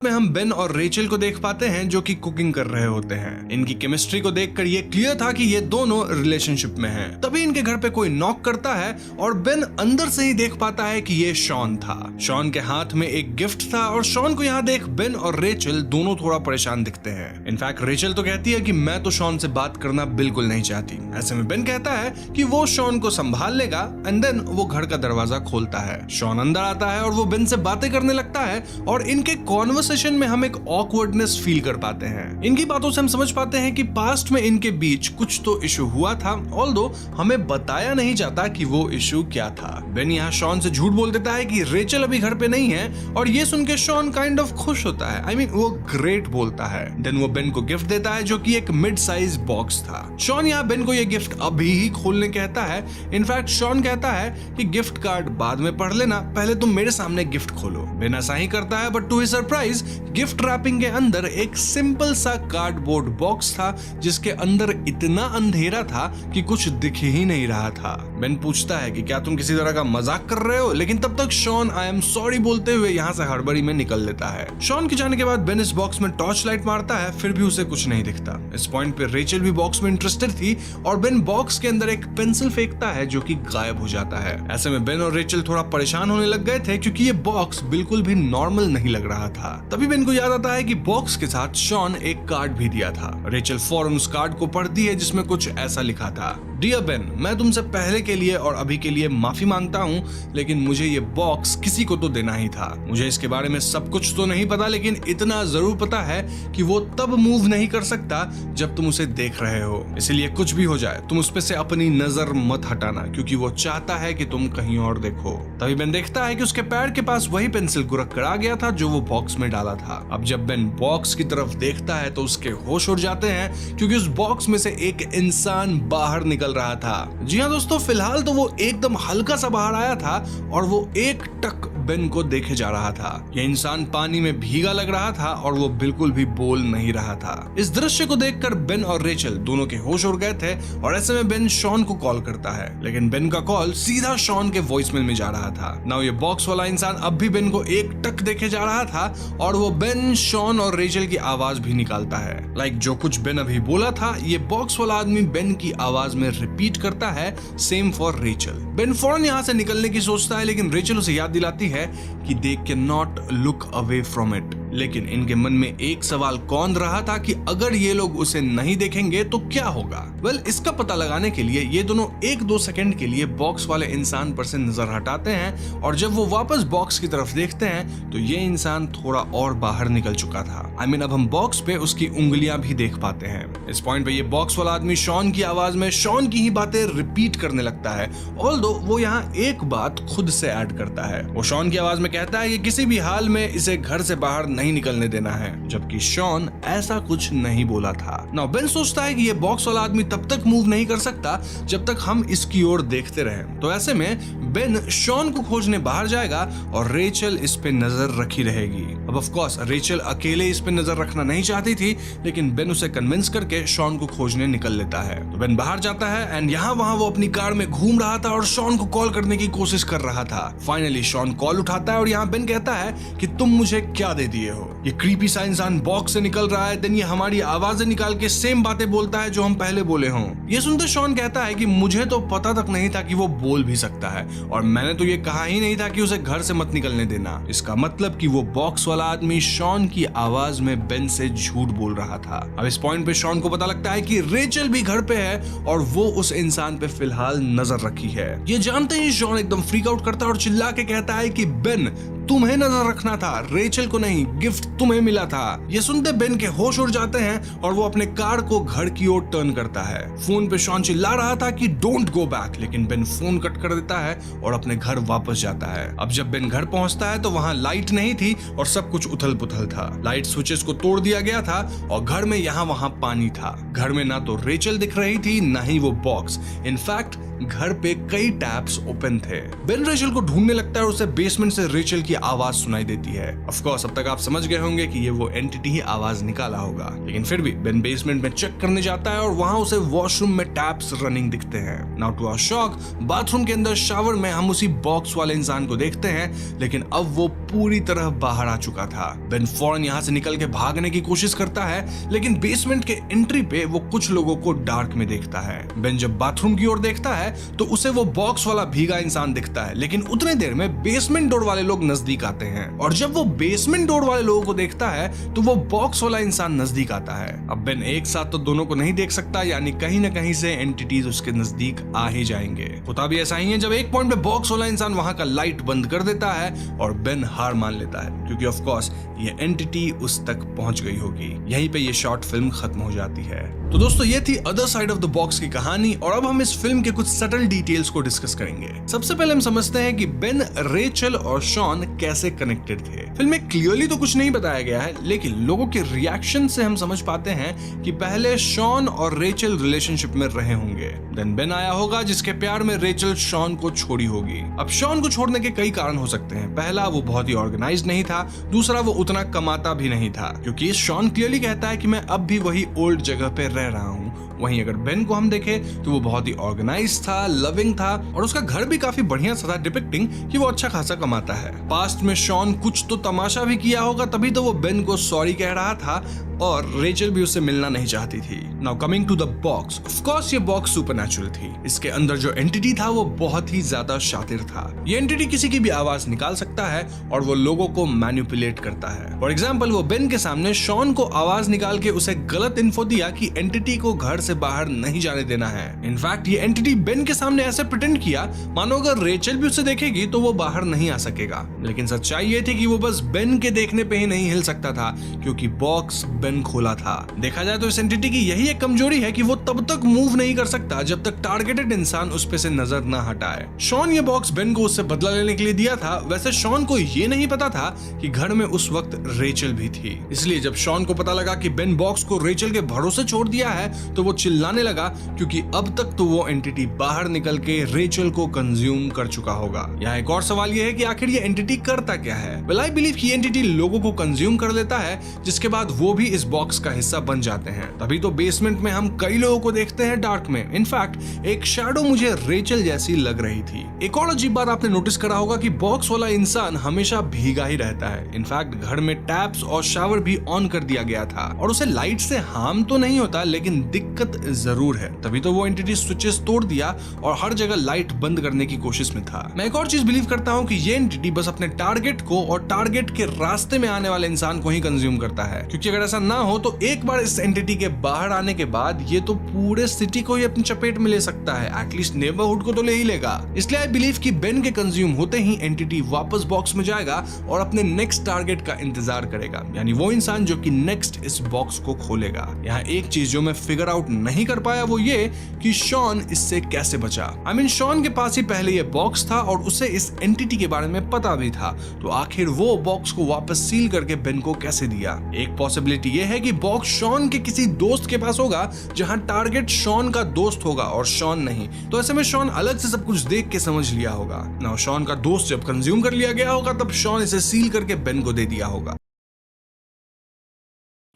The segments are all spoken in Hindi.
में हम बेन और रेचल को देख पाते हैं जो कि कुकिंग कर रहे होते हैं। इनकी केमिस्ट्री को देखकर ये क्लियर था कि ये दोनों रिलेशनशिप में हैं। तभी इनके घर पे कोई नॉक करता है और बेन अंदर से ही देख पाता है कि ये शॉन था। शॉन के हाथ में एक गिफ्ट था और शॉन को यहाँ देख बेन और रेचल दोनों थोड़ा परेशान दिखते हैं। इनफैक्ट रेचल तो कहती है कि मैं तो शॉन से बात करना बिल्कुल नहीं चाहती। ऐसे में बेन कहता है कि वो शॉन को संभाल लेगा एंड देन वो घर का दरवाजा खोलता है। शॉन अंदर आता है और वो बेन से बातें करने लगता है और इनके कॉन्वर्सेशन में हम एक ऑकवर्डनेस फील कर पाते हैं। इनकी बातों से हम समझ पाते हैं कि पास्ट में इनके बीच कुछ तो इशू हुआ था, ऑल्दो हमें बताया नहीं जाता कि वो इशू क्या था। बेन यहाँ शॉन से झूठ बोल देता है कि रेचल अभी घर पे नहीं है और ये सुन के शॉन काइंड ऑफ खुश होता है। आई मीन वो ग्रेट बोलता है। देन वो बेन को गिफ्ट देता है जो कि एक मिड साइज बॉक्स था। शॉन यहाँ बेन को ये गिफ्ट अभी ही खोलने कहता है। इनफैक्ट शॉन कहता है कि गिफ्ट कार्ड बाद में पढ़ लेना, पहले तुम मेरे सामने गिफ्ट खोलो। बेन ऐसा ही करता है but to his surprise gift wrapping के अंदर एक सिंपल सा कार्डबोर्ड बॉक्स था जिसके अंदर इतना अंधेरा था कि कुछ दिख ही नहीं रहा था। बेन पूछता है कि क्या तुम किसी तरह का मजाक कर रहे हो, लेकिन तब तक शॉन आई एम सॉरी बोलते हुए यहाँ से हड़बड़ी में निकल लेता है। शॉन के जाने के बाद बेन इस बॉक्स में टॉर्च लाइट मारता है, फिर भी उसे कुछ नहीं दिखता। इस पॉइंट पे रेचल भी बॉक्स में इंटरेस्टेड थी और बेन बॉक्स के अंदर एक पेंसिल फेंकता है जो कि गायब हो जाता है। ऐसे में बेन और रेचल थोड़ा परेशान होने लग गए थे क्योंकि ये बॉक्स बिल्कुल भी नॉर्मल नहीं लग रहा था। तभी बेन को याद आता है कि बॉक्स के साथ शॉन एक कार्ड भी दिया था। रेचल फौरन उस कार्ड को पढ़ती है जिसमें कुछ ऐसा लिखा था, डियर बेन, मैं तुमसे पहले के लिए और अभी के लिए माफी मांगता हूँ, लेकिन मुझे ये बॉक्स किसी को तो देना ही था। मुझे इसके बारे में सब कुछ तो नहीं पता, लेकिन इतना जरूर पता है कि वो तब मूव नहीं कर सकता जब तुम उसे देख रहे हो। इसलिए कुछ भी हो जाए तुम उस पे से अपनी नजर मत हटाना, क्योंकि वो चाहता है कि तुम कहीं और देखो। तभी बेन देखता है कि उसके पैर के पास वही पेंसिल गुरक कर आ गया था जो वो बॉक्स में डाला था। अब जब बेन बॉक्स की तरफ देखता है तो उसके होश उड़ जाते हैं क्योंकि उस बॉक्स में से एक इंसान बाहर निकल रहा था। जी हाँ दोस्तों, फिलहाल तो वो एकदम हल्का सा बाहर आया था और वो एक टक बेन को देखे जा रहा था। यह इंसान पानी में भीगा लग रहा था और वो बिल्कुल भी बोल नहीं रहा था। इस दृश्य को देखकर बेन और रेचल दोनों के होश उड़ गए थे और ऐसे में बेन शॉन को कॉल करता है, लेकिन बेन का कॉल सीधा शॉन के वॉइसमेल में जा रहा था। नाउ ये बॉक्स वाला इंसान अब भी बेन को एक टक देखे जा रहा था और वो बेन, शॉन और रेचल की आवाज भी निकालता है। लाइक जो कुछ बेन अभी बोला था ये बॉक्स वाला आदमी बेन की आवाज में रिपीट करता है, सेम फॉर रेचल। बेन फौरन यहाँ से निकलने की सोचता है, लेकिन रेचल उसे याद दिलाती है कि they can not look away from it. लेकिन इनके मन में एक सवाल कौन रहा था कि अगर ये लोग उसे नहीं देखेंगे तो क्या होगा। वेल, इसका पता लगाने के लिए ये दोनों 1-2 सेकंड के लिए बॉक्स वाले इंसान पर से नजर हटाते हैं और जब वो वापस बॉक्स की तरफ देखते हैं तो ये इंसान थोड़ा और बाहर निकल चुका था। आई मीन अब हम बॉक्स पे उसकी उंगलियां भी देख पाते हैं। इस पॉइंट पे ये बॉक्स वाला आदमी शॉन की आवाज में शॉन की ही बातें रिपीट करने लगता है, ऑल्दो वो यहाँ एक बात खुद से ऐड करता है। वो शॉन की आवाज में कहता है कि किसी भी हाल में इसे घर से बाहर नहीं निकलने देना है, जबकि शॉन ऐसा कुछ नहीं बोला था। नाउ बेन सोचता है कि ये बॉक्स वाला आदमी तब तक मूव नहीं कर सकता जब तक हम इसकी ओर देखते रहें। तो ऐसे में बेन शॉन को खोजने बाहर जाएगा और रेचल इस पे नजर रखी रहेगी। अब ऑफ कोर्स रेचल अकेले इस पे नजर रखना नहीं चाहती थी, लेकिन बेन उसे कन्विंस करके शॉन को खोजने निकल लेता है। तो बेन बाहर जाता है एंड यहाँ वहाँ वो अपनी कार में घूम रहा था और शॉन को कॉल करने की कोशिश कर रहा था। फाइनली शॉन कॉल उठाता है और यहाँ बेन कहता है कि तुम मुझे क्या दे दिए हो। ये क्रीपी सा इंसान बॉक्स से निकल रहा है, देन ये हमारी आवाजें निकाल के सेम बातें बोलता है जो हम पहले बोले हों। ये सुनते शॉन कहता है कि मुझे तो पता तक नहीं था कि वो बोल भी सकता है और मैंने तो ये कहा ही नहीं था कि उसे घर से मत निकलने देना। इसका मतलब कि वो बॉक्स वाला आदमी शॉन की आवाज में बेन से झूठ बोल रहा था। अब इस पॉइंट पे शॉन को पता लगता है कि रेचल भी घर पे है और वो उस इंसान पे फिलहाल नजर रखी है। ये जानते ही शॉन एकदम फ्रीक आउट करता है और चिल्ला के कहता है कि बेन, तुम्हें नजर रखना था, रेचल को नहीं, गिफ्ट तुम्हें मिला था। ये सुनते बेन के होश उड़ जाते हैं और वो अपने कार को घर की ओर टर्न करता है। फोन पे शॉन चिल्ला रहा था कि डोंट गो बैक, लेकिन बेन फोन कट कर देता है और अपने घर वापस जाता है। अब जब बेन घर पहुंचता है तो वहां लाइट नहीं थी और सब कुछ उथल पुथल था। लाइट स्विचेस को तोड़ दिया गया था और घर में यहाँ वहां पानी था। घर में ना तो रेचल दिख रही थी ना ही वो बॉक्स। इनफैक्ट घर पे कई टैप्स ओपन थे। बेन रेचल को ढूंढने लगता है और उसे बेसमेंट से रेचल की आवाज सुनाई देती है। ऑफ कोर्स अब तक आप समझ गए होंगे कि ये वो एंटिटी ही आवाज निकाला होगा, लेकिन फिर भी बेन बेसमेंट में चेक करने जाता है और वहां उसे वॉशरूम में टैप्स रनिंग दिखते हैं। Now to our shock, bathroom के अंदर शावर में हम उसी बॉक्स वाले इंसान को देखते हैं, लेकिन अब वो पूरी तरह बाहर आ चुका था। बेन फौरन यहाँ से निकल के भागने की कोशिश करता है, लेकिन बेसमेंट के एंट्री पे वो कुछ लोगों को डार्क में देखता है। बेन जब बाथरूम की ओर देखता है तो उसे वो बॉक्स वाला भीगा इंसान दिखता है, लेकिन उतने देर में बेसमेंट डोर वाले लोग नजदीक आते हैं और जब वो बेसमेंट डोर वाले लोगों को देखता है तो वो बॉक्स वाला इंसान नजदीक आता है। अब बेन एक साथ तो दोनों को नहीं देख सकता, यानी कहीं ना कहीं से एंटिटीज उसके नजदीक आ ही जाएंगे। होता भी ऐसा ही है, जब एक पॉइंट पे बॉक्स वाला इंसान वहां का लाइट बंद कर देता है और बेन हार मान लेता है, क्योंकि ऑफ कोर्स ये एंटिटी उस तक पहुंच गई होगी। यहीं पे ये शॉर्ट फिल्म खत्म हो जाती है। तो दोस्तों ये थी other side of the box की कहानी, और अब हम इस फिल्म के कुछ सटल डिटेल्स को डिस्कस करेंगे। सबसे पहले हम समझते हैं कि बेन, रेचल और शॉन कैसे कनेक्टेड थे। फिल्म में क्लियरली तो कुछ नहीं बताया गया है, लेकिन लोगों के रिएक्शन से हम समझ पाते हैं कि पहले शॉन और रेचल रिलेशनशिप में रहे होंगे, देन बेन आया होगा जिसके प्यार में रेचल शॉन को छोड़ी होगी। अब शॉन को छोड़ने के कई कारण हो सकते हैं। पहला, वो बहुत ही ऑर्गेनाइज्ड नहीं था। दूसरा, वो उतना कमाता भी नहीं था, क्योंकि शॉन क्लियरली कहता है कि मैं अब भी वही ओल्ड जगह पे रह रहा हूँ। वहीं अगर बेन को हम देखें तो वो बहुत ही ऑर्गेनाइज्ड था, लविंग था, और उसका घर भी काफी बढ़िया सा था, डिपिक्टिंग कि वो अच्छा खासा कमाता है। पास्ट में शॉन कुछ तो तमाशा भी किया होगा, तभी तो वो बेन को सॉरी कह रहा था और रेचल भी उससे मिलना नहीं चाहती थी। Now coming to the box, of course ये बॉक्स सुपरनैचुरल थी। इसके अंदर जो एंटिटी था वो बहुत ही ज्यादा शातिर था। ये एंटिटी किसी की भी आवाज निकाल सकता है और वो लोगों को मैनिपुलेट करता है। फॉर एग्जाम्पल, वो बेन के सामने शॉन को आवाज निकाल के उसे गलत इन्फो दिया कि एंटिटी को घर से बाहर नहीं जाने देना है। इनफैक्ट ये एंटिटी बेन के सामने ऐसे प्रिटेंड किया मानो अगर रेचल भी उसे देखेगी तो वो बाहर नहीं आ सकेगा, लेकिन सच्चाई ये थी कि वो बस बेन के देखने पे ही नहीं हिल सकता था, क्योंकि बॉक्स बेन खोला था। देखा जाए तो इस एंटिटी की यही एक कमजोरी है कि वो तब तक मूव नहीं कर सकता जब तक टारगेटेड इंसान उस पे से नजर न हटाए। शॉन ये बॉक्स बेन को उससे बदला लेने के लिए दिया था। वैसे शॉन को ये नहीं पता था कि घर में उस वक्त रेचल भी थी, इसलिए जब शॉन को पता लगा कि बेन बॉक्स को रेचल के भरोसे छोड़ दिया है तो वो चिल्लाने लगा, क्योंकि अब तक तो वो एंटिटी बाहर निकल के रेचल को कंज्यूम कर चुका होगा। यहाँ एक और सवाल ये है कि आखिर ये एंटिटी करता क्या है। वेल आई बिलीव कि एंटिटी लोगों को कंज्यूम कर लेता है, जिसके बाद वो भी इस बॉक्स का हिस्सा बन जाते हैं। तभी तो बेसमेंट में हम कई लोगों को देखते हैं डार्क में। इनफैक्ट एक शैडो मुझे रेचल जैसी लग रही थी। एक और अजीब बात आपने नोटिस करा होगा कि बॉक्स वाला इंसान हमेशा भीगा ही रहता है। इनफैक्ट घर में टैप्स और शावर भी ऑन कर दिया गया था और उसे लाइट से हार्म तो नहीं होता, लेकिन दिक्कत जरूर है। तभी तो वो एंटिटी स्विचेस तोड़ दिया और हर जगह लाइट बंद करने की कोशिश में था। मैं एक और चीज बिलीव करता हूँ कि ये एंटिटी बस अपने टारगेट को और टारगेट के रास्ते में आने वाले इंसान को ही कंज्यूम करता है, क्योंकि अगर ऐसा ना हो तो एक बार इस एंटिटी के बाहर आने के बाद ये तो पूरे सिटी को ही अपनी चपेट में ले सकता है, एटलीस्ट नेबरहुड को तो ले ही लेगा। इसलिए आई बिलीव कि बेन के कंज्यूम होते ही एंटिटी वापस बॉक्स में जाएगा और अपने नेक्स्ट टारगेट का इंतजार करेगा, यानी वो इंसान जो कि नेक्स्ट इस बॉक्स को खोलेगा। यहाँ एक चीज जो मैं फिगर आउट नहीं कर पाया वो ये कि शॉन इससे कैसे बचा। आई मीन शॉन के पास ही पहले ये बॉक्स था और उसे इस एंटिटी के बारे में पता भी था, तो आखिर वो बॉक्स को वापस सील करके बेन को कैसे दिया। एक पॉसिबिलिटी ये है कि बॉक्स शॉन के किसी दोस्त के पास होगा, जहां टारगेट शॉन का दोस्त होगा और शॉन नहीं, तो ऐसे में शॉन अलग से सब कुछ देख के समझ लिया होगा। नाउ शॉन का दोस्त जब कंज्यूम कर लिया गया होगा तब शॉन इसे सील करके बेन को दे दिया होगा।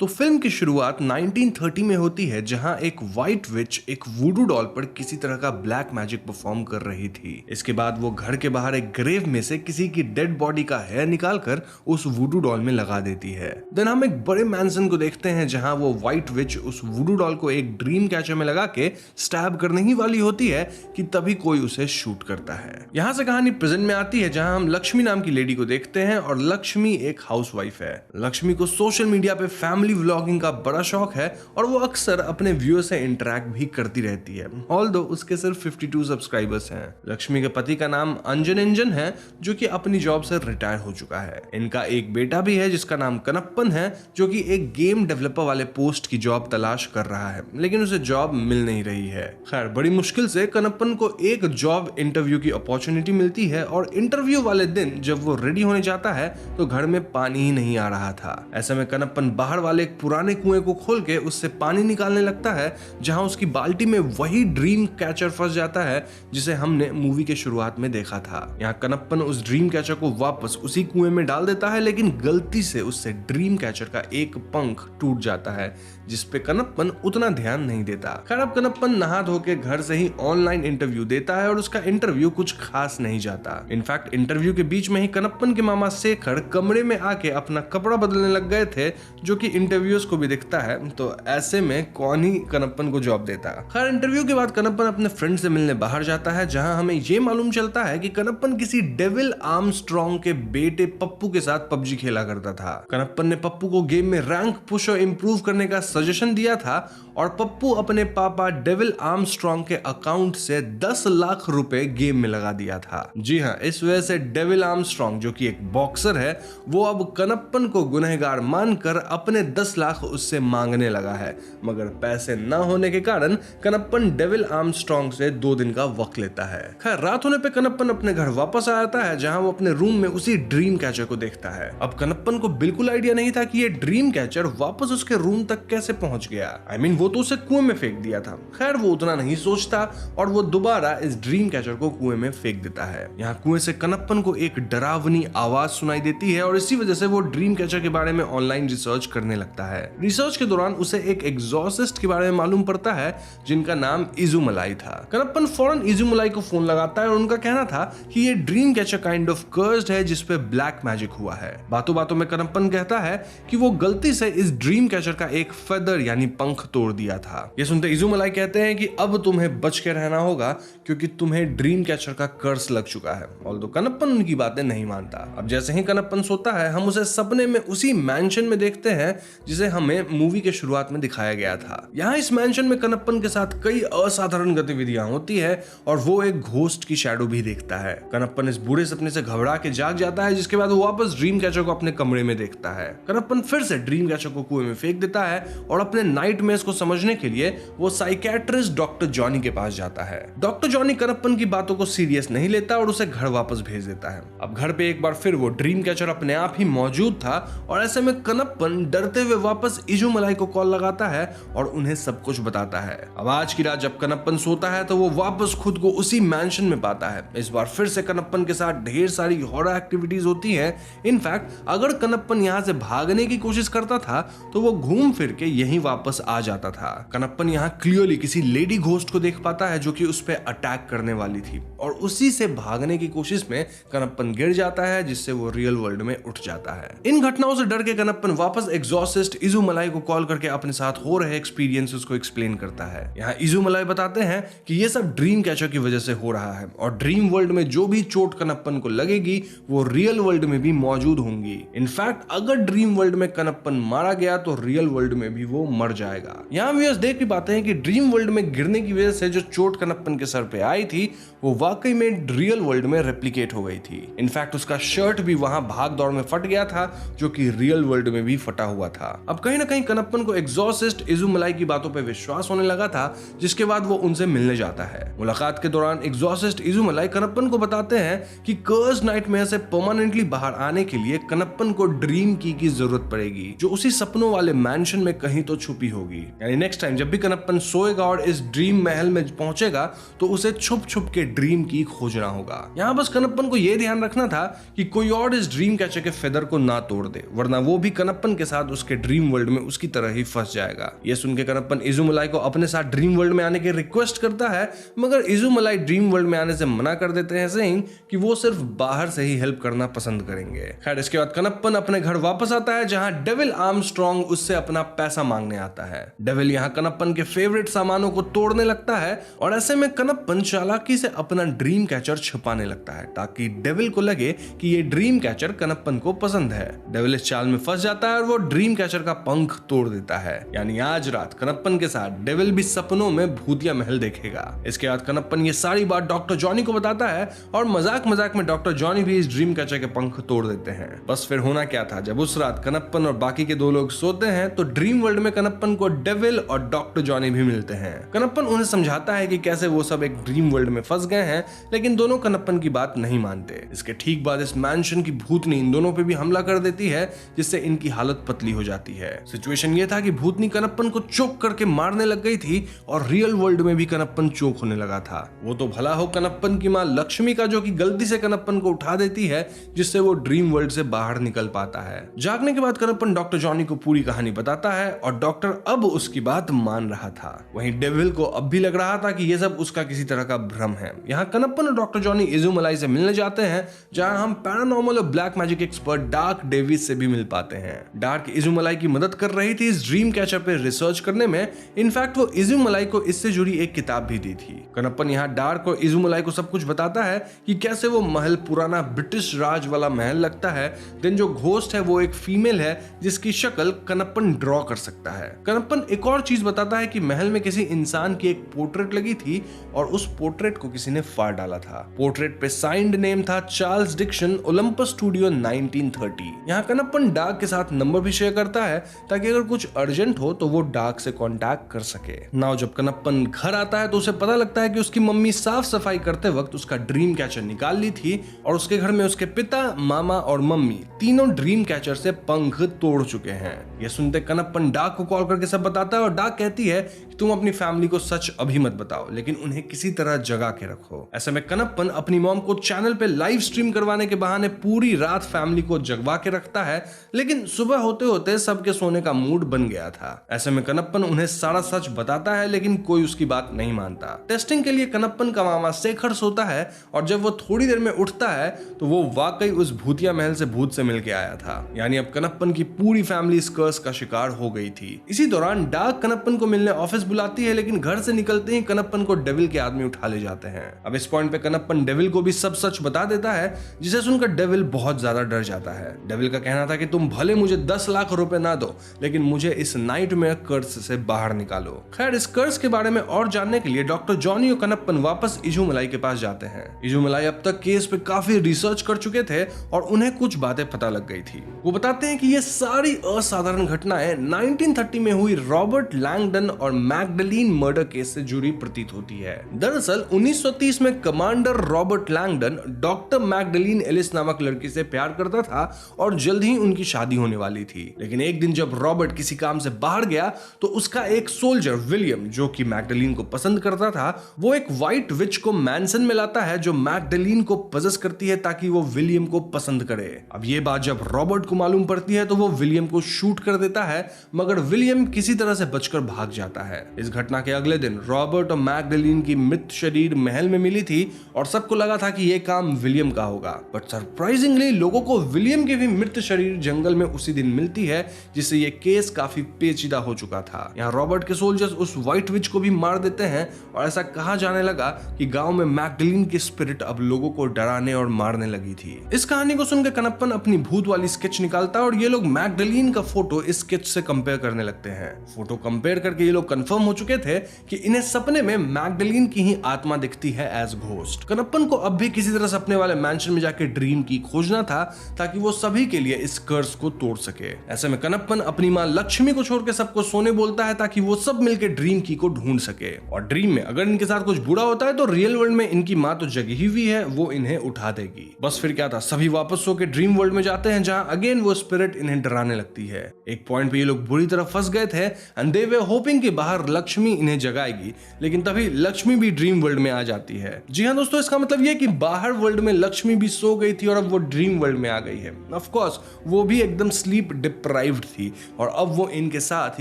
तो फिल्म की शुरुआत 1930 में होती है, जहां एक व्हाइट विच एक वुडू डॉल पर किसी तरह का ब्लैक मैजिक परफॉर्म कर रही थी। इसके बाद वो घर के बाहर एक ग्रेव में से किसी की डेड बॉडी का हेयर निकालकर उस वुडू डॉल में लगा देती है। देन हम एक बड़े मैंसन को देखते हैं, जहां वो व्हाइट विच उस वुडू डॉल को एक ड्रीम कैचर में लगा के स्टैब करने ही वाली होती है कि तभी कोई उसे शूट करता है। यहाँ से कहानी प्रेजेंट में आती है, जहां हम लक्ष्मी नाम की लेडी को देखते हैं और लक्ष्मी एक हाउसवाइफ है। लक्ष्मी को सोशल मीडिया पे फैमिली व्लॉगिंग का बड़ा शौक है और वो अक्सर अपने व्यूअर से इंटरैक्ट भी करती रहती है। ऑल्दो उसके सिर्फ 52 सब्सक्राइबर्स हैं। लक्ष्मी के पति का नाम अंजन है, जो कि अपनी जॉब से रिटायर हो चुका है। इनका एक बेटा भी है जिसका नाम कनप्पन है, जो कि एक गेम डेवलपर वाले पोस्ट की जॉब तलाश कर रहा है, लेकिन उसे जॉब मिल नहीं रही है। खैर बड़ी मुश्किल से कनप्पन को एक जॉब इंटरव्यू की अपॉर्चुनिटी मिलती है और इंटरव्यू वाले दिन जब वो रेडी होने जाता है तो घर में पानी ही नहीं आ रहा था। ऐसे में कनप्पन बाहर वाले वाले एक पुराने कुएं को खोल के उससे पानी निकालने लगता है, जहां उसकी बाल्टी में वही ड्रीम कैचर फंस जाता है जिसे हमने मूवी के शुरुआत में देखा था। यहाँ कनप्पन उस ड्रीम कैचर को वापस उसी कुएं में डाल देता है, लेकिन गलती से उससे ड्रीम कैचर का एक पंख टूट जाता है, जिसपे कनप्पन उतना ध्यान नहीं देता। खैर अब कनप्पन नहा धो के घर से ही ऑनलाइन इंटरव्यू देता है और उसका इंटरव्यू कुछ खास नहीं जाता। इनफैक्ट इंटरव्यू के बीच में ही कनप्पन के मामा शेखर कमरे में आके अपना कपड़ा बदलने लग गए थे, जो कि इंटरव्यूअर्स को भी दिखता है, तो ऐसे में कौन ही कनप्पन को जॉब देता। खैर इंटरव्यू के बाद कनप्पन अपने फ्रेंड से मिलने बाहर जाता है, जहां हमें ये मालूम चलता है कि कनप्पन किसी डेविल आर्मस्ट्रांग के बेटे पप्पू के साथ पबजी खेला करता था। कनप्पन ने पप्पू को गेम में रैंक पुश और इंप्रूव करने का सजेशन दिया था और पप्पू अपने पापा डेविल आर्मस्ट्रांग के अकाउंट से 10 लाख रुपए गेम में लगा दिया था। जी हाँ, इस वजह से डेविल आर्मस्ट्रांग, जो कि एक बॉक्सर है, वो अब कनप्पन को गुनहगार मानकर अपने 10 लाख उससे मांगने लगा है, मगर पैसे न होने के कारण कनप्पन डेविल आर्मस्ट्रांग से 2 दिन का वक्त लेता है। खैर रात होने पे कनप्पन अपने घर वापस आ जाता है, जहां वो अपने रूम में उसी ड्रीम कैचर को देखता है। अब कनप्पन को बिल्कुल आइडिया नहीं था कि ये ड्रीम कैचर वापस उसके रूम तक कैसे पहुंच गया। वो तो उसे कुएं में फेंक दिया था। खैर वो उतना नहीं सोचता और वो दोबारा इस ड्रीम कैचर को कुएं में फेंक देता है। यहाँ कुएं से कनप्पन को एक डरावनी आवाज सुनाई देती है और इसी वजह से वो ड्रीम कैचर के बारे में ऑनलाइन रिसर्च करने लगता है। रिसर्च के दौरान उसे एक एग्जॉर्सिस्ट के बारे में मालूम पड़ता है, जिनका नाम इजुमलाई था। कनप्पन फौरन इजुमलाई को फोन लगाता है और उनका कहना था कि ये dream catcher kind of cursed है, जिसपे ब्लैक मैजिक हुआ है। बातों बातों में कनप्पन कहता है कि वो गलती से इस ड्रीम कैचर का एक फेदर यानी पंख तोड़ दिया था। ये सुनते इजुमलाई कहते हैं कि अब तुम्हें बच के रहना होगा, क्योंकि तुम्हें ड्रीम कैचर का कर्स लग चुका है। ऑल्दो कनप्पन उनकी बातें नहीं मानता। अब जैसे ही कनप्पन सोता है, हम उसे सपने में उसी मैंशन में देखते हैं जिसे हमें मूवी के शुरुआत में दिखाया गया था। यहाँ इस मैंशन में कनप्पन के साथ कई असाधारण गतिविधियां होती है और वो एक घोस्ट की शैडो भी देखता है। कनप्पन इस बुरे सपने से घबरा के जाग जाता है, जिसके बाद वो वापस ड्रीम कैचर को अपने कमरे में देखता है। कनप्पन फिर से ड्रीम कैचर को कुएं में फेंक देता है और अपने नाइटमेयर्स को समझने के लिए वो साइकियाट्रिस्ट डॉक्टर जॉनी के पास जाता है। डॉक्टर जॉनी कनप्पन की बातों को सीरियस नहीं लेता और उसे घर वापस भेज देता है। अब घर पे एक बार फिर वो ड्रीम कैचर अपने आप ही मौजूद था और ऐसे में कनप्पन डरते हुए वापस इजुमलाई को कॉल लगाता है और उन्हें सब कुछ बताता है। अब आज की रात जब कनप्पन सोता है तो वो वापस खुद को उसी मैंशन में पाता है। इस बार फिर से कनप्पन के साथ ढेर सारी हॉरर एक्टिविटीज होती हैं। इनफैक्ट अगर कनप्पन यहाँ से भागने की कोशिश करता था तो वो घूम फिर के यहीं वापस आ जाता था। कनप्पन यहाँ क्लियरली किसी लेडी घोस्ट को देख पाता है, जो कि उस पे अटैक करने वाली थी और उसी से भागने की कोशिश में कनप्पन गिर जाता है, जिससे वो रियल वर्ल्ड में उठ जाता है। इन घटनाओं से डर के कनप्पन वापस एग्जॉर्सिस्ट इजुमलाई को कॉल करके अपने साथ हो रहे एक्सपीरियंसेस को एक्सप्लेन करता है। यहाँ इजुमलाई बताते हैं कि ये सब ड्रीम कैचर की वजह से हो रहा है और ड्रीम वर्ल्ड में जो भी चोट कनप्पन को लगेगी वो रियल वर्ल्ड में भी मौजूद होंगी। इनफैक्ट अगर ड्रीम वर्ल्ड में कनप्पन मारा गया तो रियल वर्ल्ड में भी वो मर जाएगा। यहाँ व्यूअर्स देख भी पाते हैं कि ड्रीम वर्ल्ड में गिरने की वजह से जो चोट कनप्पन के सर पे आई थी वो वाकई में रियल वर्ल्ड में रेप्लिकेट हो गई थी। इनफैक्ट उसका शर्ट भी वहां भाग दौड़ में फट गया था, जो कि रियल वर्ल्ड में भी फटा हुआ था। अब कहीं ना कहीं कनप्पन को एग्जॉर्सिस्ट इजुमलाई की बातों पे विश्वास होने लगा था, जिसके बाद वो उनसे मिलने जाता है। मुलाकात के दौरान एग्जॉर्सिस्ट इजुमलाई कनप्पन को बताते हैं कि कर्स नाइटमेयर से परमानेंटली बाहर आने के लिए कनप्पन को ड्रीम की जरूरत पड़ेगी, जो उसी सपनों वाले मैंशन में कहीं तो छुपी होगी। यानी नेक्स्ट टाइम जब भी कनप्पन सोएगा और इस ड्रीम महल में पहुंचेगा तो उसे छुप छुप के ड्रीम की खोजना होगा। यहाँ बस कनप्पन को यह ध्यान रखना था कि कोई और इस ड्रीम कैचर के फेदर को ना तोड़ दे, वरना वो भी कनप्पन के साथ उसके ड्रीम वर्ल्ड में उसकी तरह ही फंस जाएगा। ये सुन के कनप्पन इजुमलाई को अपने साथ ड्रीम वर्ल्ड में आने की रिक्वेस्ट करता है, मगर इजुमलाई ड्रीम वर्ल्ड में आने से मना कर देते हैं, सेइंग कि वो सिर्फ बाहर से ही हेल्प करना पसंद करेंगे। खैर इसके बाद कनप्पन अपने घर वापस आता है, जहां डेविल आर्मस्ट्रांग उससे अपना पैसा मांगने आता है। डेविल यहाँ कनप्पन के फेवरेट सामानों को तोड़ने लगता है और ऐसे में कनप्पन चालाकी से अपना ड्रीम कैचर छुपाने लगता है, ताकि डेविल को लगे कि ये ड्रीम कैचर कनप्पन को पसंद है। डेविल इस चाल में फंस जाता है और वो ड्रीम कैचर का पंख तोड़ देता है। यानी आज रात कनप्पन के साथ डेविल भी सपनों में भूतिया महल देखेगा। इसके बाद कनप्पन ये सारी बात डॉक्टर जॉनी को बताता है और मजाक मजाक में डॉक्टर जॉनी भी इस ड्रीम कैचर के पंख तोड़ देते हैं। बस फिर होना क्या था, जब उस रात कनप्पन और बाकी के 2 लोग सोते हैं तो ड्रीम वर्ल्ड में कनप्पन को डेविल और डॉक्टर जॉनी भी मिलते हैं। कनप्पन उन्हें समझाता है कि कैसे वो सब एक ड्रीम वर्ल्ड में फंस गए हैं, लेकिन दोनों कनप्पन की बात नहीं मानते। इसके ठीक बाद इस मैंशन की भूतनी इन दोनों पे भी हमला कर देती है, जिससे इनकी हालत पतली हो हो जाती है। सिचुएशन ये था कि भूतनी कनप्पन को चोक करके मारने लग गई थी और रियल वर्ल्ड में भी कनप्पन चोक होने लगा था। वो तो भला हो कनप्पन की मां लक्ष्मी का, जो कि गलती से कनप्पन को उठा देती है, जिससे वो ड्रीम वर्ल्ड से बाहर निकल पाता है। जागने के बाद कनप्पन डॉक्टर जॉनी को पूरी कहानी बताता है और डॉक्टर अब उसकी बात मान रहा था। वहीं डेविल को अब भी लग रहा था कि ये सब उसका किसी तरह का भ्रम है। यहाँ कनप्पन और डॉक्टर जॉनी इजुमलाई से मिलने जाते हैं, जहां हम पैरानॉर्मल और black magic expert dark Davis से भी मिल पाते हैं। डार्क इजुमलाई की मदद कर रही थी इस ड्रीम कैचर पे रिसर्च करने में। इनफैक्ट वो इजुमलाई को इससे जुड़ी एक किताब भी दी थी। कनप्पन यहाँ डार्क और इजुमलाई को सब कुछ बताता है कि कैसे वो महल पुराना ब्रिटिश राज वाला महल लगता है। देन जो घोस्ट है वो एक फीमेल है जिसकी शक्ल कनप्पन ड्रॉ कर सकता है। कनप्पन एक और चीज बताता है कि महल में किसी इंसान की एक पोर्ट्रेट लगी थी और उस पोर्ट्रेट को किसी ने फाड़ डाला था। पोर्ट्रेट पे साइंड नेम था चार्ल्स डिक्सन, ओलंपस स्टूडियो 1930। यहाँ कनप्पन डार्क के साथ नंबर भी शेयर करता है ताकि अगर कुछ अर्जेंट हो तो वो डार्क से कांटेक्ट कर सके। नाउ जब कनप्पन घर आता है तो उसे पता लगता है कि उसकी मम्मी साफ सफाई करते वक्त उसका ड्रीम कैचर निकाल ली थी और उसके घर में उसके पिता, मामा और मम्मी तीनों ड्रीम कैचर से पंख तोड़ चुके हैं। यह सुनते कनप्पन डार्क को कॉल करके सब बताता है और डार्क कहती है कि तुम अपनी फैमिली को सच अभी मत बताओ, लेकिन उन्हें किसी तरह जगा के रखो। ऐसे में कनप्पन अपनी मॉम को चैनल पे लाइव स्ट्रीम करवाने के बहाने पूरी रात फैमिली को जगवा के रखता है, लेकिन सुबह होते होते सबके सोने का मूड बन गया था। ऐसे में कनप्पन उन्हें सारा सच बताता है, लेकिन कोई उसकी बात नहीं मानता। टेस्टिंग के लिए कनप्पन का मामा शेखर सोता है और जब वो थोड़ी देर में उठता है तो वो वाकई उस भूतिया महल से भूत से मिलके आया था। यानी अब कनप्पन की पूरी फैमिली इस कर्स का शिकार हो गई थी। इसी दौरान डार्क कनप्पन को मिलने ऑफिस बुलाती है, लेकिन घर से निकलते ही कनप्पन को डेविल के आदमी उठा ले जाते हैं। अब इस पॉइंट पे कनप्पन डेविल को भी सब सच बता देता है, जिसे सुनकर डेविल बहुत ज्यादा डर जाता है। डेविल का कहना था कि तुम भले मुझे 10 लाख रुपए ना दो, लेकिन मुझे इस नाइटमेयर कर्स से बाहर निकालो। खैर, इस कर्स के बारे में और जानने के लिए डॉक्टर जॉनी और कनप्पन वापस इजुमलाई के पास जाते हैं। इजुमलाई अब तक केस पे काफी रिसर्च कर चुके थे और उन्हें कुछ बातें पता लग गई थी। वो बताते हैं कि ये सारी असाधारण घटनाएं 1930 में हुई रॉबर्ट लैंगडन और मैगडलीन मर्डर केस से जुड़ी प्रतीत होती है। दरअसल 1930 में commander Robert Langdon doctor Magdalene Ellis नामक लड़की से प्यार करता था और जल्द ही उनकी शादी होने वाली थी। लेकिन एक दिन जब रॉबर्ट किसी काम से बाहर गया तो उसका एक सोल्जर विलियम, जो कि मैगडलीन को पसंद करता था, वो एक व्हाइट विच को मैंसन में लाता है जो मैगडलीन को पजेस करती है ताकि वो विलियम को पसंद करे। अब ये बात जब रॉबर्ट को मालूम पड़ती है तो वो विलियम को शूट कर देता है, मगर विलियम किसी तरह से बचकर भाग जाता है। इस घटना के अगले दिन रॉबर्ट और मैगडलीन की मृत शरीर महल में मिली थी और सबको लगा था कि ये काम विलियम का होगा, बट सरप्राइजिंगली लोगों को विलियम की भी मृत शरीर जंगल में उसी दिन मिलती है, जिससे ये केस काफी पेचीदा हो चुका था। यहाँ रॉबर्ट के सोल्जर्स उस व्हाइट विच को भी मार देते हैं और ऐसा कहा जाने लगा कि गांव में मैगडलीन की स्पिरिट अब लोगों को डराने और मारने लगी थी। इस कहानी को सुनकर कनप्पन अपनी भूत वाली स्केच निकालता है और ये लोग मैगडलीन का फोटो इस स्केच से कंपेयर करने लगते हैं। फोटो कंपेयर करके ये लोग कंफर्म हो चुके थे कि इन्हें सपने में मैगडलीन की ही आत्मा दिखती है एज घोस्ट। कनप्पन को अब भी किसी तरह सपने वाले मैंशन में जाके ड्रीम की खोजना था ताकि वो सभी के लिए इस कर्स को तोड़ सके। ऐसे में कनप्पन अपनी मां लक्ष्मी को छोड़ के सबको सोने बोलता है ताकि वो सब मिलकर ड्रीम की को ढूंढ सके, और ड्रीम में अगर इनके साथ कुछ बुरा होता है तो रियल वर्ल्ड में इनकी मां तो जगी हुई है, वो इन्हें उठा देगी। बस फिर क्या था, सभी वापस सो के ड्रीम वर्ल्ड में जाते हैं जहां अगेन वो स्पिरिट इन्हें डराने लगती है। एक पॉइंट पे ये लोग बुरी तरह फंस गए थे एंड दे वे होपिंग कि बाहर लक्ष्मी इन्हें जगाएगी, लेकिन तभी लक्ष्मी भी ड्रीम वर्ल्ड में आ जाती है। जी हाँ दोस्तों, इसका मतलब ये कि बाहर वर्ल्ड में लक्ष्मी भी सो गई थी और अब वो ड्रीम वर्ल्ड में आ गई है। ऑफ कोर्स वो भी एकदम स्लीप डिप्राइव्ड थी और अब वो इनके साथ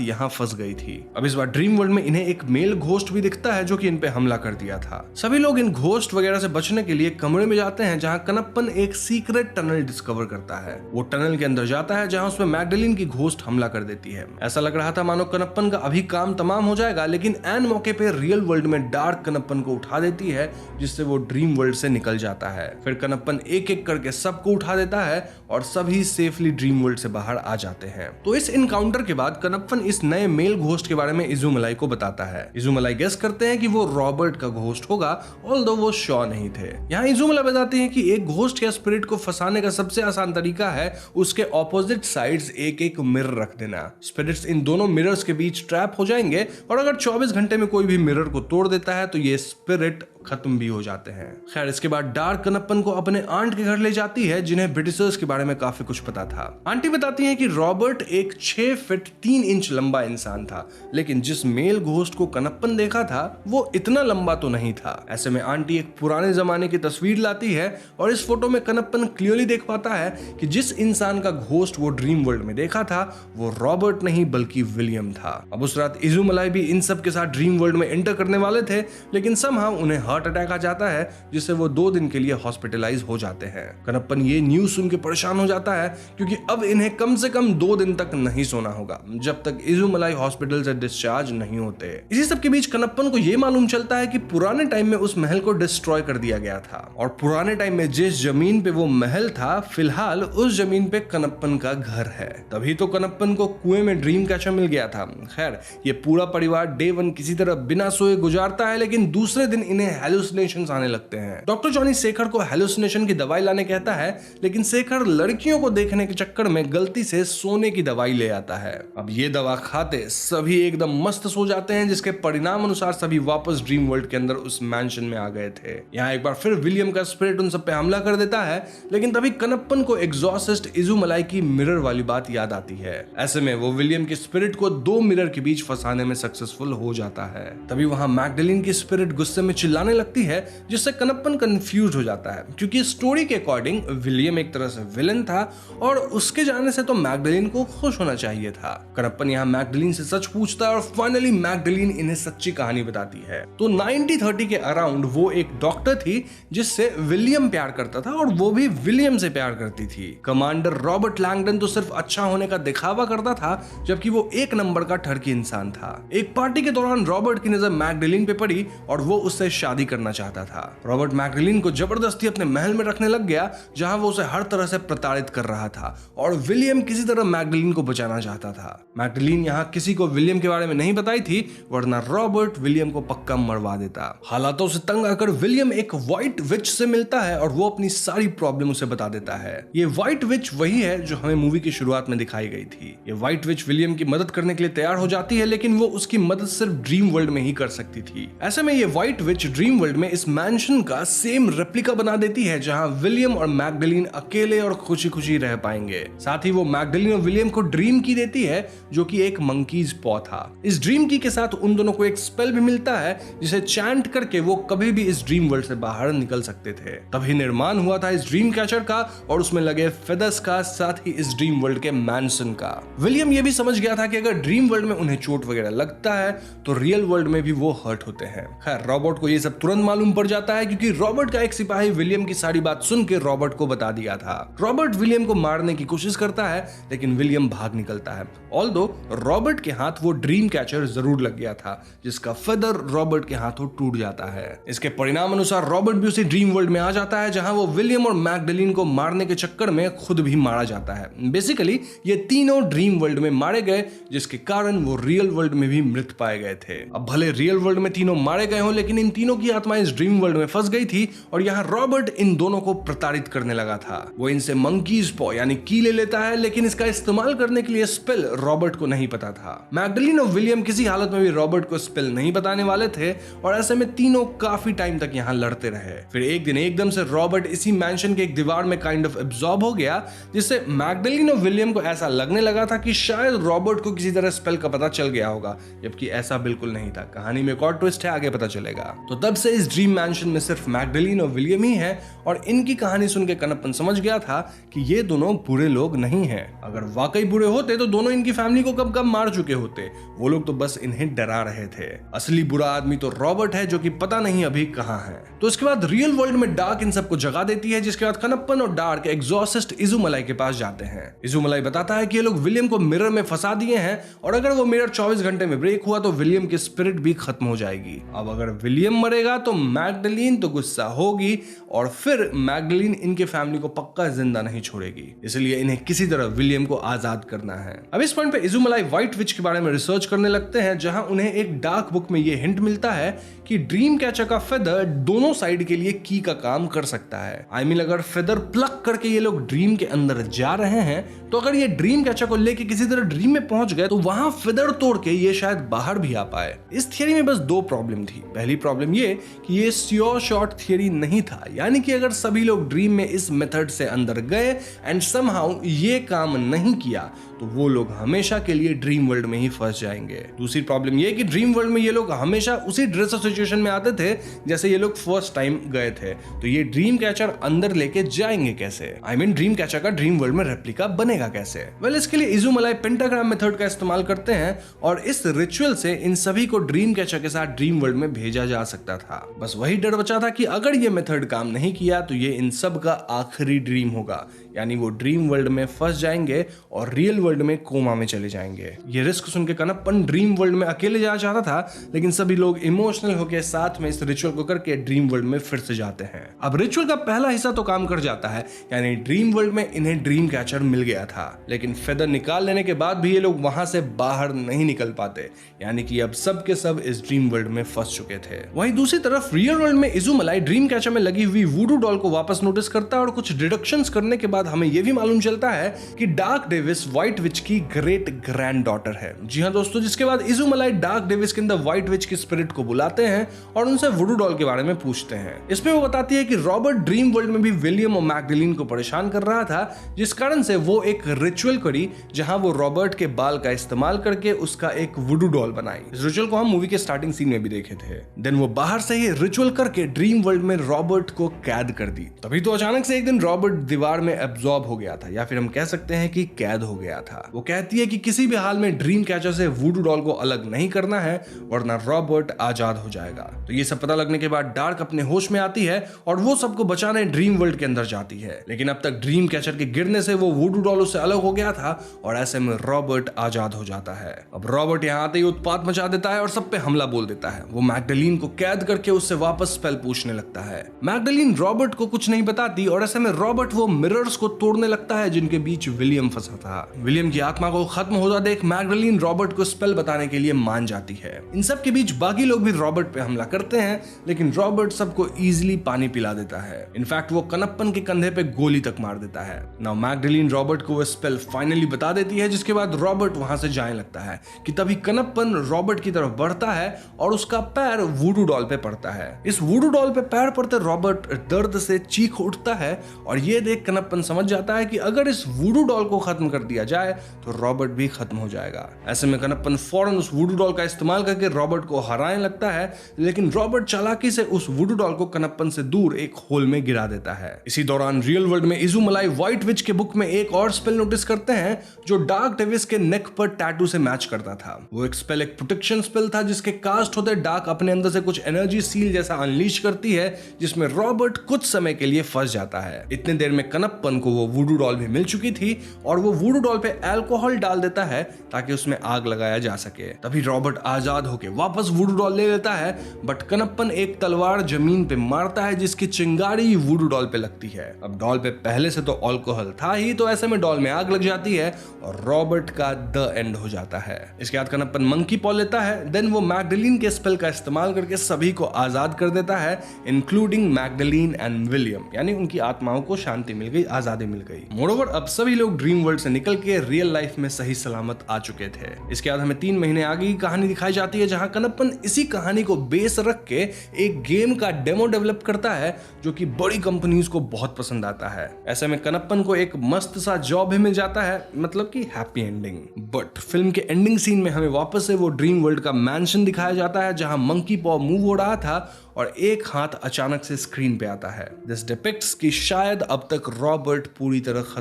यहाँ फंस गई थी। अब इस बार ड्रीम वर्ल्ड में इन्हें एक मेल घोस्ट भी दिखता है जो कि इन पे हमला कर दिया था। सभी लोग इन घोस्ट वगैरह से बचने के लिए कमरे में जाते हैं जहां कनप्पन एक सीक्रेट टनल डिस्कवर करता है। वो टनल के अंदर जाता है जहां उसमें मैगडलीन की घोस्ट हमला कर देती है। ऐसा लग रहा था मानो कनप्पन का अभी काम तमाम हो जाएगा, लेकिन एन मौके पे रियल वर्ल्ड में डार्क कनप्पन को उठा देती है, जिससे वो ड्रीम वर्ल्ड से निकल जाता है। फिर कनप्पन एक एक करके सबको उठा देता है और सभी सेफली ड्रीम वर्ल्ड से बाहर आ जाते हैं। तो इस इनकाउंटर के बाद कनप्पन इस नए मेल घोस्ट के बारे में इजुमलाई को बताता है। इजुमलाई गेस करते हैं कि वो रॉबर्ट का घोस्ट होगा, ऑल्दो वो श्योर नहीं थे। यहाँ इजुमलाई बताती है कि एक घोस्ट या स्पिरिट को फंसाने का सबसे आसान तरीका है उसके ऑपोजिट साइड्स एक एक मिरर रख देना। स्पिरिट्स इन दोनों मिरर्स के बीच ट्रैप हो जाएंगे और अगर 24 घंटे में कोई भी मिरर को तोड़ देता है तो ये स्पिरिट खत्म भी हो जाते हैं। खैर इसके बाद डार्क कनप्पन को अपने आंट के घर ले जाती है जिन्हें ब्रिटिशर्स के बारे में काफी कुछ पता था। आंटी बताती है कि रॉबर्ट एक 6 फीट 3 इंच लंबा इंसान था, लेकिन जिस मेल घोस्ट को कनप्पन देखा था वो इतना लंबा तो नहीं था। ऐसे में आंटी एक पुराने जमाने की तस्वीर लाती है और इस फोटो में कनप्पन क्लियरली देख पाता है कि जिस इंसान का घोस्ट वो ड्रीम वर्ल्ड में देखा था वो रॉबर्ट नहीं बल्कि विलियम था। अब उस रात इजुमलाई भी इन सब के साथ ड्रीम वर्ल्ड में एंटर करने वाले थे, लेकिन समहाउ उन्हें हार्ट अटैक आ जाता है जिससे वो 2 दिन के लिए हॉस्पिटलाइज हो जाते हैं। कनप्पन ये न्यूज सुन के परेशान हो जाता है क्योंकि अब इन्हें कम से कम 2 दिन तक नहीं सोना होगा जब तक इजुमलाई हॉस्पिटल से डिस्चार्ज नहीं होते। इसी सब के बीच कनप्पन को यह मालूम चलता है कि पुराने टाइम में उस महल को डिस्ट्रॉय कर दिया गया था और पुराने टाइम में जिस जमीन पे वो महल था फिलहाल उस जमीन पे कनप्पन का घर है। तभी तो कनप्पन को कुएं में ड्रीम कैचर मिल गया था। खैर ये पूरा परिवार डे 1 किसी तरह बिना सोए गुजारता है, लेकिन दूसरे दिन इन्हें हेलुसिनेशंस आने लगते हैं। डॉक्टर जॉनी शेखर को हेलुसिनेशन की दवाई लाने कहता है, लेकिन शेखर लड़कियों को देखने के चक्कर में गलती से सोने की दवाई ले आता है। अब ये दवा खाते सभी एकदम मस्त सो जाते हैं, जिसके परिणाम अनुसार सभी वापस ड्रीम वर्ल्ड के अंदर उस मैंशन में आ गए थे। यहाँ एक बार फिर विलियम का स्पिरिट उन सब पे हमला कर देता है, लेकिन तभी कनप्पन को एग्जॉसिस्ट इजुमलाई की मिरर वाली बात याद आती है। ऐसे में वो विलियम के स्पिरिट को 2 मिरर के बीच फंसाने में सक्सेसफुल हो जाता है। तभी वहां मैग्डलिन की स्पिरिट गुस्से में चिल्लाने लगती है, जिससे कनप्पन कंफ्यूज हो जाता है क्योंकि स्टोरी के अकॉर्डिंग विलियम एक तरह से विलन था और उसके जाने से तो मैग्डलिन को खुश होना चाहिए था। कनप्पन यहाँ मैग्डलिन से सच पूछता है और फाइनली मैग्डलिन इन्हें सच्ची कहानी बताती है। तो 1930 के अराउंड वो एक डॉक्टर थी जिससे विलियम प्यार करता था और वो भी विलियम से प्यार करती थी। कमांडर रॉबर्ट लैंगडन तो सिर्फ अच्छा होने का दिखावा करता था, जबकि वो 1 नंबर का ठरकी इंसान था। एक पार्टी के दौरान रॉबर्ट की नजर मैग्डलिन पे पड़ी और वो उससे शादी करना चाहता था। रॉबर्ट मैग्डलिन को जबरदस्ती अपने महल में रखने लग गया, जहां वो उसे हर तरह से प्रताड़ित कर रहा था और विलियम किसी तरह मैग्डलिन को बचाना चाहता था। मैग्डलिन यहाँ किसी को विलियम के बारे में नहीं बताई थी, वरना रॉबर्ट विलियम को पक्का मरवा देता। हालातों से तंग आकर विलियम एक व्हाइट विच से मिलता है और वो अपनी सारी प्रॉब्लम उसे बता देता है। ये व्हाइट विच वही है जो हमें मूवी की शुरुआत में दिखाई गई थी। ये व्हाइट विच विलियम की मदद करने के लिए तैयार हो जाती है, लेकिन वो उसकी मदद सिर्फ ड्रीम वर्ल्ड में ही कर सकती थी। ऐसे में ये व्हाइट विच ड्रीम वर्ल्ड में इस मैंशन का सेम रेप्लिका बना देती है, जहां विलियम और मैग्डलिन अकेले और खुशी खुशी रह पाएंगे। साथ ही वो मैग्डलिन और विलियम को ड्रीम की देती है, जो कि एक मंकीज पॉ था। इस ड्रीम की के साथ उन दोनों को एक स्पेल भी मिलता है, जिसे चैंट करके वो कभी भी इस ड्रीम वर्ल्ड से बाहर निकल सकते थे। तभी निर्माण हुआ था इस ड्रीम कैचर का और उसमें लगे फेदर्स का, साथ ही इस ड्रीम वर्ल्ड के मैंशन का। विलियम ये भी समझ गया था कि अगर ड्रीम वर्ल्ड में उन्हें चोट वगैरह लगता है तो रियल वर्ल्ड में भी वो हर्ट होते हैं। खैर रॉबर्ट को ये सब तुरंत मालूम पड़ जाता है, क्योंकि रॉबर्ट का एक सिपाही विलियम की सारी बात सुन के रॉबर्ट को बता दिया था। रॉबर्ट विलियम को मारने की कोशिश करता है, लेकिन विलियम भाग निकलता है। ऑल्दो रॉबर्ट के हाथ वो ड्रीम कैचर जरूर लग गया था, जिसका फेदर रॉबर्ट के हाथों टूट जाता है। इसके परिणाम अनुसार रॉबर्ट भी उसी ड्रीम वर्ल्ड में आ जाता है, जहां वो विलियम और मैग्डलिन को मारने के चक्कर में खुद भी मारा जाता है। बेसिकली ये तीनों ड्रीम वर्ल्ड में मारे गए, जिसके कारण वो रियल वर्ल्ड में भी मृत पाए गए थे। अब भले रियल वर्ल्ड में तीनों मारे गए हों, लेकिन इन तीनों की आत्मा इस ड्रीम वर्ल्ड में फंस गई थी और यहाँ रॉबर्ट इन दोनों को प्रताड़ित करने लगा था। वो इनसे मंकीज पॉ यानी की ले लेता है, लेकिन इसका इस्तेमाल करने के लिए स्पेल रॉबर्ट को नहीं पता था। मैग्डलिन और विलियम किसी हालत में भी रॉबर्ट को स्पेल नहीं बताने वाले थे और ऐसे में तीनों काफी टाइम तक यहाँ लड़ते रहे। फिर एक दिन एकदम से रॉबर्ट इसी मैंशन के एक दीवार में काइंड ऑफ एब्जॉर्ब हो गया, जिससे मैग्डलिन और विलियम को ऐसा लगने लगा था कि शायद रॉबर्ट को किसी तरह स्पेल का पता चल गया होगा, जबकि ऐसा बिल्कुल नहीं था। कहानी में एक और ट्विस्ट है, आगे पता चलेगा। तो तब से इस ड्रीम मैंशन में सिर्फ मैग्डलिन और विलियम ही है और इनकी कहानी सुन के कनप्पन समझ गया था कि ये दोनों बुरे लोग नहीं हैं। अगर वाकई बुरे होते तो दोनों इनकी फैमिली को कब कब मार चुके होते। वो लोग तो बस इन्हें डरा रहे थे। असली बुरा आदमी तो रॉबर्ट है, जो कि पता नहीं अभी कहां है। तो इसके बाद रियल वर्ल्ड में डार्क इन सबको जगा देती है, जिसके बाद कनप्पन और डार्क एग्जॉसिस्ट इजुमलाई के पास जाते हैं। इजुमलाई बताता है कि ये लोग विलियम को मिरर में फंसा दिए हैं और अगर वो मिरर 24 घंटे में ब्रेक हुआ तो विलियम की स्पिरिट भी खत्म हो जाएगी। अब अगर विलियम मरेगा तो मैग्डलिन तो गुस्सा होगी और फिर मैग्डलिन इनके फैमिली को पक्का जिंदा नहीं छोड़ेगी, इसलिए इन्हें किसी तरह विलियम को आजाद करना है। अब इस पॉइंट पे इजुमलाई व्हाइट विच के बारे में रिसर्च करने लगते हैं, जहां उन्हें एक डार्क बुक में ये हिंट मिलता है कि ड्रीम कैचर का फेदर दोनों साइड के लिए की का काम कर सकता है। आई मीन अगर फेदर प्लग करके ये लोग ड्रीम के अंदर जा रहे हैं, तो अगर ये ड्रीम कैचर को लेके किसी तरह ड्रीम में पहुंच गए तो वहां फेदर तोड़ के ये शायद बाहर भी आ पाए। इस थियरी में बस 2 प्रॉब्लम थी। पहली प्रॉब्लम ये कि ये श्योर शॉट थियरी नहीं था, यानी कि अगर सभी लोग ड्रीम में इस मेथड से अंदर गए एंड समहाउ ये काम नहीं किया तो वो लोग हमेशा के लिए ड्रीम वर्ल्ड में ही फंस जाएंगे। दूसरी प्रॉब्लम ये कि ड्रीम वर्ल्ड में ये लोग हमेशा उसी ड्रेस ऑफ सिचुएशन में आते थे जैसे ये लोग फर्स्ट टाइम गए थे, तो ये ड्रीम कैचर अंदर लेके जाएंगे कैसे? आई मीन ड्रीम कैचर का ड्रीम वर्ल्ड में रेप्लिका बनेगा कैसे? वेल, इसके लिए इजुमलाई पेंटाग्राम मेथड का इस्तेमाल करते हैं और इस रिचुअल से इन सभी को ड्रीम कैचर के साथ ड्रीम वर्ल्ड में भेजा जा सकता था। बस वही डर बचा था कि अगर ये मेथड काम नहीं किया तो ये इन सब का आखिरी ड्रीम होगा, यानी वो ड्रीम वर्ल्ड में फंस जाएंगे और रियल वर्ल्ड में कोमा में चले जाएंगे। ये रिस्क सुन के कनप्पन ड्रीम वर्ल्ड में अकेले जाना चाहता था, लेकिन सभी लोग इमोशनल होकर साथ में इस रिचुअल को करके ड्रीम वर्ल्ड में फिर से जाते हैं। अब रिचुअल का पहला हिस्सा तो काम कर जाता है, यानी ड्रीम वर्ल्ड में इन्हें ड्रीम कैचर मिल गया था, लेकिन फेदर निकाल लेने के बाद भी ये लोग वहां से बाहर नहीं निकल पाते, यानी कि अब सब के सब इस ड्रीम वर्ल्ड में फंस चुके थे। वहीं दूसरी तरफ रियल वर्ल्ड में इजुमलाई ड्रीम कैचर में लगी हुई वुडू डॉल को वापस नोटिस करता है और कुछ डिडक्शंस करने के बाद हमें यह भी मालूम चलता है कि डार्क डेविस व्हाइट विच की ग्रेट ग्रैंड डॉटर है। जी हाँ दोस्तों, जिसके बाद इजुमलाई डार्क डेविस के अंदर व्हाइट विच की स्पिरिट को बुलाते हैं और उनसे वुडू डॉल के बारे में पूछते हैं। इसमें वो बताती है कि रॉबर्ट ड्रीम वर्ल्ड में भी विलियम और मैगडलीन को परेशान कर रहा था, जिस कारण से वो एक रिचुअल करी जहां वो रॉबर्ट के बाल का इस्तेमाल करके उसका एक वुडू डॉल बनाई। इस रिचुअल को हम मूवी के स्टार्टिंग सीन में भी देखे थे। देन वो बाहर से ही रिचुअल करके ड्रीम वर्ल्ड में रॉबर्ट को कैद कर दी। तभी तो अचानक से एक दिन रॉबर्ट दीवार में एब्जॉर्ब हो गया था, या फिर हम कह सकते हैं कि कैद हो गया था। वो कहती है कि किसी भी हाल में ड्रीम कैचर से वुडू डॉल को अलग नहीं करना है वरना रॉबर्ट आजाद हो जाएगा। तो ये सब पता लगने के बाद डार्क अपने होश में आती है और वो सबको बचाने ड्रीम वर्ल्ड के अंदर जाती है, लेकिन अब तक ड्रीम कैचर के गिरने से वो वुडू डॉल उससे अलग हो गया था और ऐसे में रॉबर्ट आजाद हो जाता है। अब रॉबर्ट यहाँ आते ही उत्पात मचा देता है और सब पे हमला बोल देता है। वो मैगडलीन को कैद करके उससे वापस स्पेल पूछने लगता है। मैगडलीन रॉबर्ट को कुछ नहीं बताती और ऐसे में रॉबर्ट वो मिरर्स को तोड़ने लगता है जिनके बीच विलियम फंसा था। विलियम की आत्मा को खत्म होता देख मैगडलीन रॉबर्ट को स्पेल बताने के लिए मान जाती है। इन सब के बीच बाकी लोग भी रॉबर्ट पे हमला करते हैं, लेकिन रॉबर्ट सबको इजीली पानी पिला देता है। इनफैक्ट वो कनप्पन के कंधे पे गोली तक मार देता है। नाउ मैगडलीन रॉबर्ट को वो स्पेल फाइनली बता देती है, जिसके बाद रॉबर्ट वहां से जाने लगता है कि तभी कनप्पन रॉबर्ट की तरफ बढ़ता है और उसका पैर वुडू डॉल पे पड़ता है। इस वुडू डॉल पे पैर पड़ते रॉबर्ट दर्द से चीख उठता है और ये देख कनप्पन समझ जाता है कि अगर इस वुडू डॉल को खत्म कर दिया जाए तो रॉबर्ट भी खत्म हो जाएगा। ऐसे में कनप्पन फौरन उस वुडू डॉल का इस्तेमाल करके रॉबर्ट को हराने लगता है, लेकिन रॉबर्ट चालाकी से उस वुडू डॉल को कनप्पन से दूर एक होल में गिरा देता है। इसी दौरान रियल वर्ल्ड में इजुमलाई व्हाइट विच के बुक में एक और स्पेल नोटिस करते हैं जो डार्क डेविस के नेक पर टैटू से मैच करता था। वो एक स्पेल एक प्रोटेक्शन स्पेल था जिसके कास्ट होते डार्क अपने अंदर से कुछ एनर्जी सील जैसा अनलीश करती है, जिसमें रॉबर्ट कुछ समय के लिए फंस जाता है। इतने देर में कनप्पन को वो वुडू डॉल भी मिल चुकी थी और वो वुडू डॉल पे अल्कोहल डाल देता है ताकि उसमें आग लगाया जा सके। तभी रॉबर्ट आजाद होके वापस वुडू डॉल ले लेता है, बट कनप्पन एक तलवार जमीन पे मारता है जिसकी चिंगारी वुडू डॉल पे लगती है। अब डॉल पे पहले से तो अल्कोहल था ही, तो ऐसे में डॉल में आग लग जाती है और रॉबर्ट का द एंड हो जाता है। इसके बाद कनप्पन मंकी पॉ लेता है। देन वो मैगडलीन के स्पेल का इस्तेमाल करके सभी को आजाद कर देता है, इंक्लूडिंग मैगडलीन एंड विलियम, यानी उनकी आत्माओं को शांति मिल गई, आजादी मिल गई। मोरोवर अब सभी लोग ड्रीम वर्ल्ड से निकल के रियल लाइफ में सही सलामत आ चुके थे। इसके बाद हमें 3 महीने आगे की कहानी दिखाई जाती है जहां कनप्पन इसी कहानी को बेस रख के एक गेम का डेमो डेवलप करता है जो कि बड़ी कंपनीज को बहुत पसंद आता है। ऐसे में कनप्पन को एक मस्त सा जॉब भी मिल जाता है, मतलब कि हैप्पी एंडिंग। बट फिल्म के एंडिंग सीन में हमें वापस से वो ड्रीम वर्ल्ड का मैंशन दिखाया जाता है जहां मंकी पॉ मूव हो रहा था और एक हाथ अचानक से स्क्रीन पे आता है। दिस डिपिक्ट्स कि शायद अब तक रॉबर्ट पूरी तरह